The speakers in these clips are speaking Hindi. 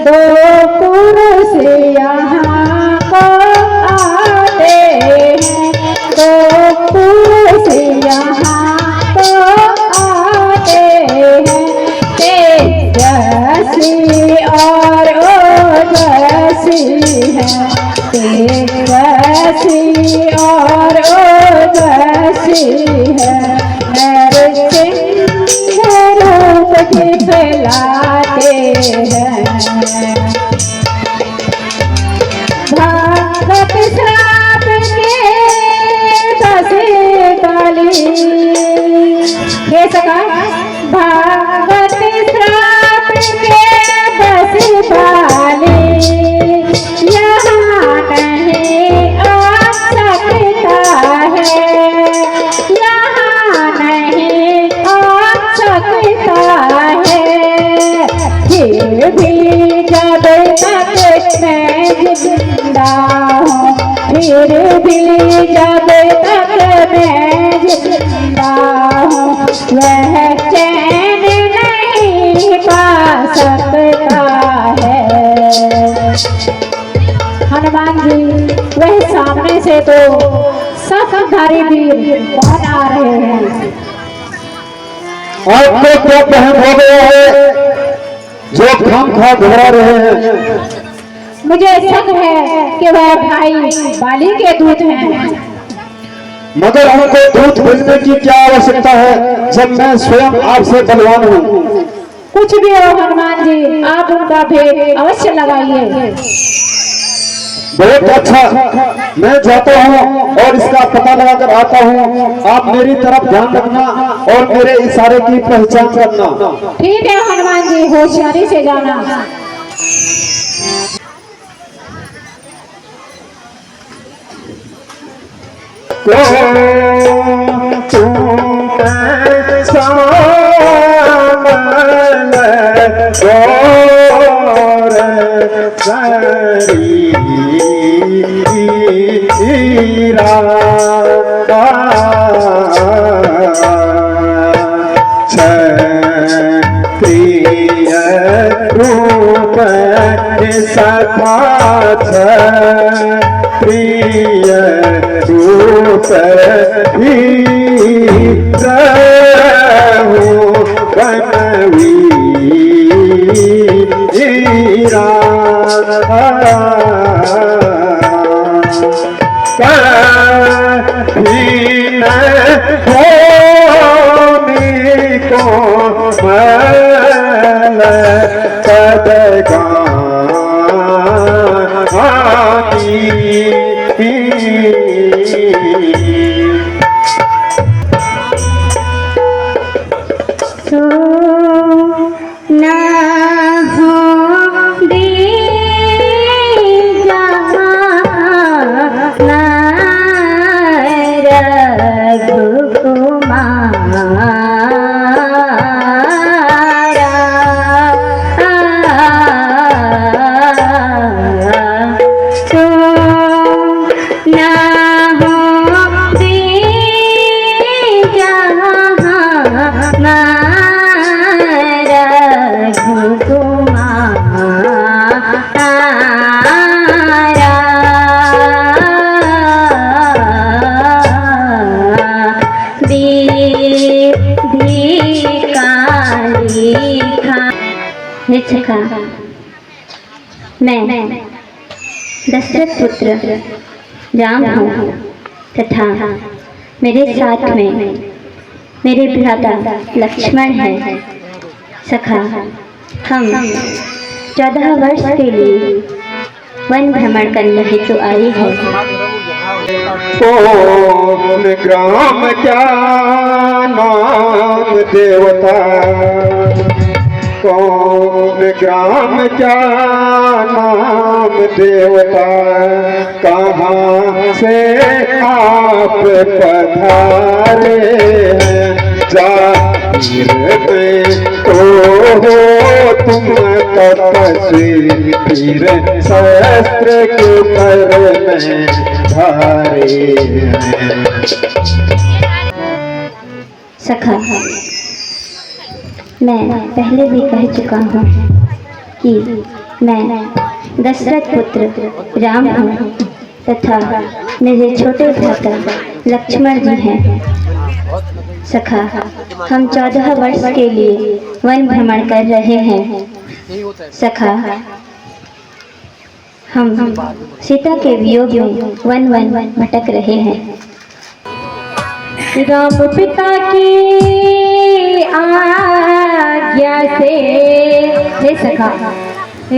दो पुरुष यहाँ को आते हैं, दो पुरुष यहाँ को आते हैं, तेजस्वी और ओजस्वी है, तेजस्वी और ओजस्वी है, नरसिंह रूप दिखलाते हैं। भागवत श्राप के दसे काली, हे सका भागवत श्राप के दसे काली, यहाँ नहीं आ सकता है, यहाँ नहीं आ सकता है, फिर भी जब तक मैं जिंदा हूँ, फिर भी जब तक मैं जिंदा हूँ, वह चैन नहीं पा सकता है। हनुमान जी वह सामने से तो सतधारी वीर कौन आ रहे हैं। आपको क्या बहन हो गया है जो खामखा घबरा रहे हैं? मुझे शक है कि वह भाई बाली के दूत हैं। मगर हमको दूत भेजने की क्या आवश्यकता है जब मैं स्वयं आपसे बलवान हूँ? कुछ भी हो हनुमान जी, आप उनका भेद अवश्य लगाइए। बहुत अच्छा, मैं जाता हूँ और इसका पता लगाकर आता हूँ। आप मेरी तरफ ध्यान रखना और मेरे इशारे की पहचान करना। ठीक है हनुमान जी, होशियारी से जाना। प्रिय रूप सखा प्रिय रूप भी कनवीरा को मैं दशरथ पुत्र राम हूँ तथा मेरे साथ में मेरे भ्राता लक्ष्मण है। सखा, हम 14 वर्ष के लिए वन भ्रमण करने हेतु आई है। कौन ग्राम क्या नाम देवता, कौन ग्राम क्या नाम देवता, कहाँ से आप पधारे हैं, जाहिर में तो हो तुम तपस्वी, फिर शस्त्र के पर में धारे हैं। सखा, मैं पहले भी कह चुका हूँ कि मैं दशरथ पुत्र राम हूँ तथा मेरे छोटे भ्राता लक्ष्मण जी हैं। सखा, हम 14 वर्ष के लिए वन भ्रमण कर रहे हैं। सखा, हम सीता के वियोग में वन वन भटक रहे हैं। राम पिता की आज्ञा से, हे सखा,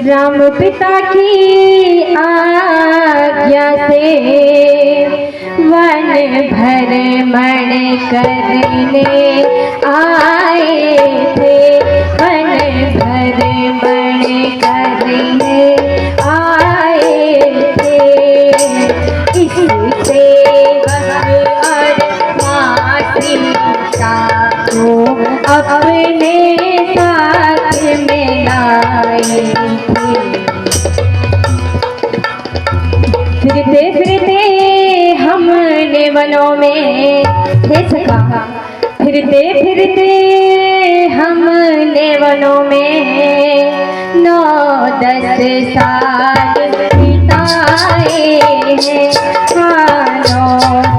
राम पिता की आज्ञा से वन भ्रमण करने आए थे, वन भ्रमण करने आए थे। इससे को अपने साथ में लाए थे। फिरते फिरते हमने वनों में, हे सखा, फिरते फिरते हमने वनों में 9-10 साल बिताए हैं। हाँ, 9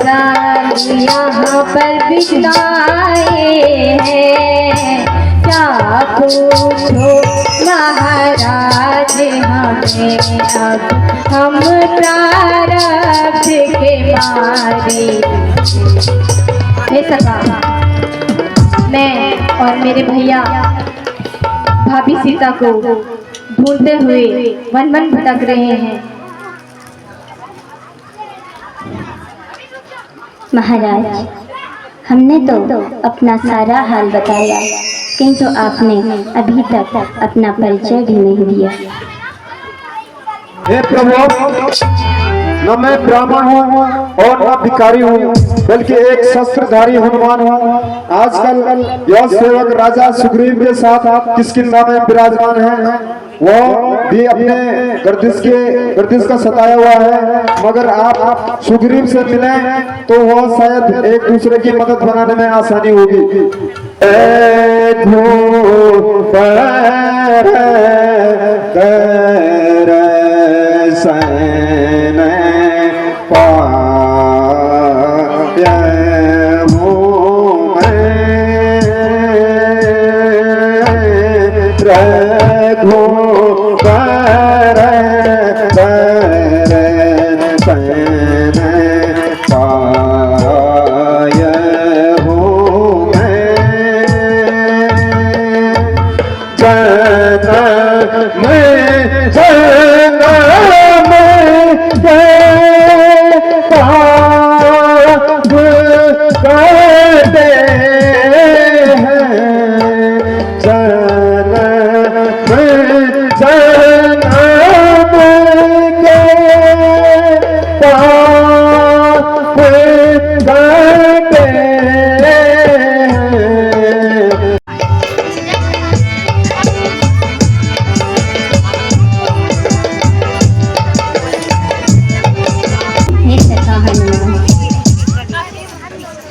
साल यहाँ पर बिताए हैं। क्या पूछो महाराज हमें अब, हम प्रारब्ध के मारे। हे सखा, मैं और मेरे भैया भाभी सीता को ढूंढते हुए वन वन भटक रहे हैं। महाराज, हमने तो अपना सारा हाल बताया, किंतु आपने अभी तक अपना परिचय भी नहीं दिया। हे प्रभु, न मैं ब्राह्मण हूँ और न भिखारी हूँ, बल्कि एक शस्त्रधारी हनुमान हूँ। आजकल यह सेवक राजा सुग्रीव के साथ किष्किंधा में विराजमान है। वो भी अपने गर्दिश का सताया हुआ है, मगर आप सुग्रीव से मिले तो वो शायद एक दूसरे की मदद बनाने में आसानी होगी।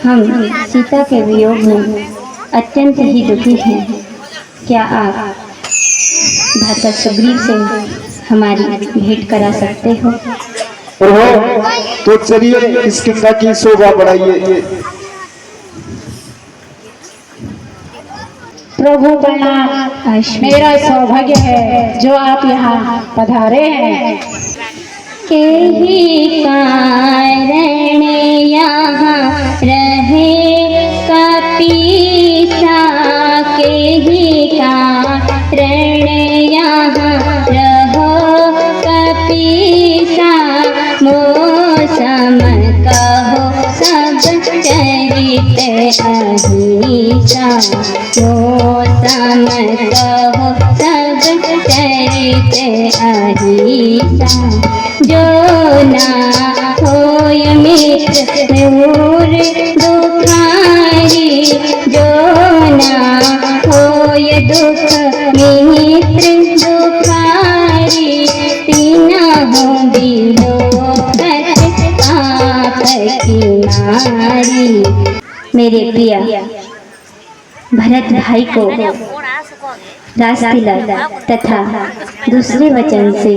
हम सीता के वियोग में अत्यंत ही दुखी हैं। क्या आप भ्राता सुग्रीव से हमारी भेंट करा सकते हो? तो चलिए किष्किंधा की शोभा बढ़ाइए। प्रभु प्रणाम, मेरा सौभाग्य है जो आप यहाँ पधारे हैं। के ही कारण यहाँ रहे कपीसा, के ही कारण यहाँ रहो कपीसा। मौसम कहो सब चरित अहिसा, मौसम कहो सब चरित अहिसा। जो ना होय मित्र मोर दुखारी, जो ना होय दुख मित्र दुखारी। तीनों बिलोकत पाप की नारी। मेरे प्रिय भरत भाई को राजतिलक तथा दूसरे वचन से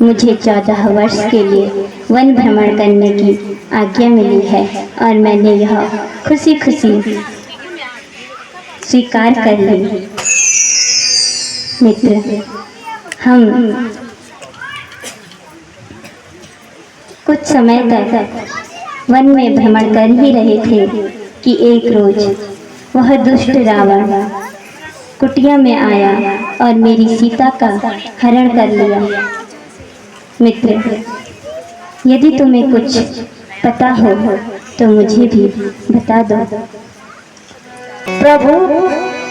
मुझे 14 वर्ष के लिए वन भ्रमण करने की आज्ञा मिली है और मैंने यह खुशी खुशी स्वीकार कर ली। मित्र, हम कुछ समय तक वन में भ्रमण कर ही रहे थे कि एक रोज वह दुष्ट रावण कुटिया में आया और मेरी सीता का हरण कर लिया। मित्र, यदि तुम्हें कुछ पता हो तो मुझे भी बता दो। प्रभु,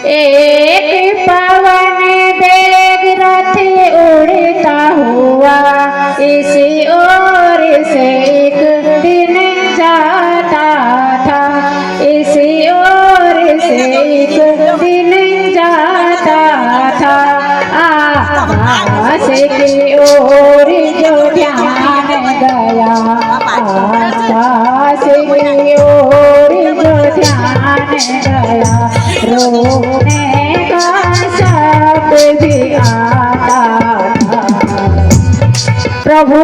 एक पवन वेग रथ उड़ता हुआ इसी ओर से एक दिन जाता था, इसी ओर से एक दिन जाता था। आकाश की ओर जो ध्यान गया, आकाश की ओर जो ध्यान गया, रोने का शब्द भी आता था। प्रभु,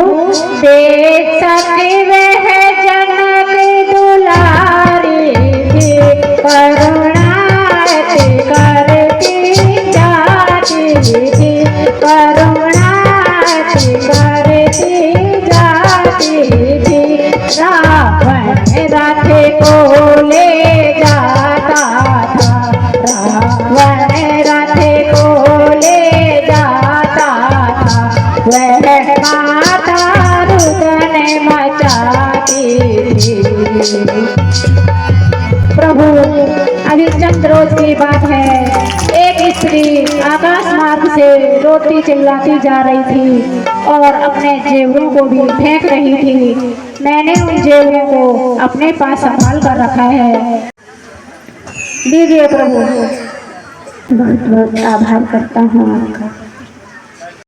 देख सके वह जनक दुलारी की करुणा करती जाती थी, करुणा करती जाती थी। रावण रथ को ले जाता था, रावण रथ को ले जाता था। वह माता रुदन मचाती थी। प्रभु, अभी चंद रोज की बात है, एक स्त्री आकाश मार्ग से रोती चिल्लाती जा रही थी और अपने जेवरों को भी फेंक रही थी। मैंने उन जेवरों को अपने पास संभाल कर रखा है। दीजिए प्रभु। बहुत बहुत आभार करता हूँ आपका।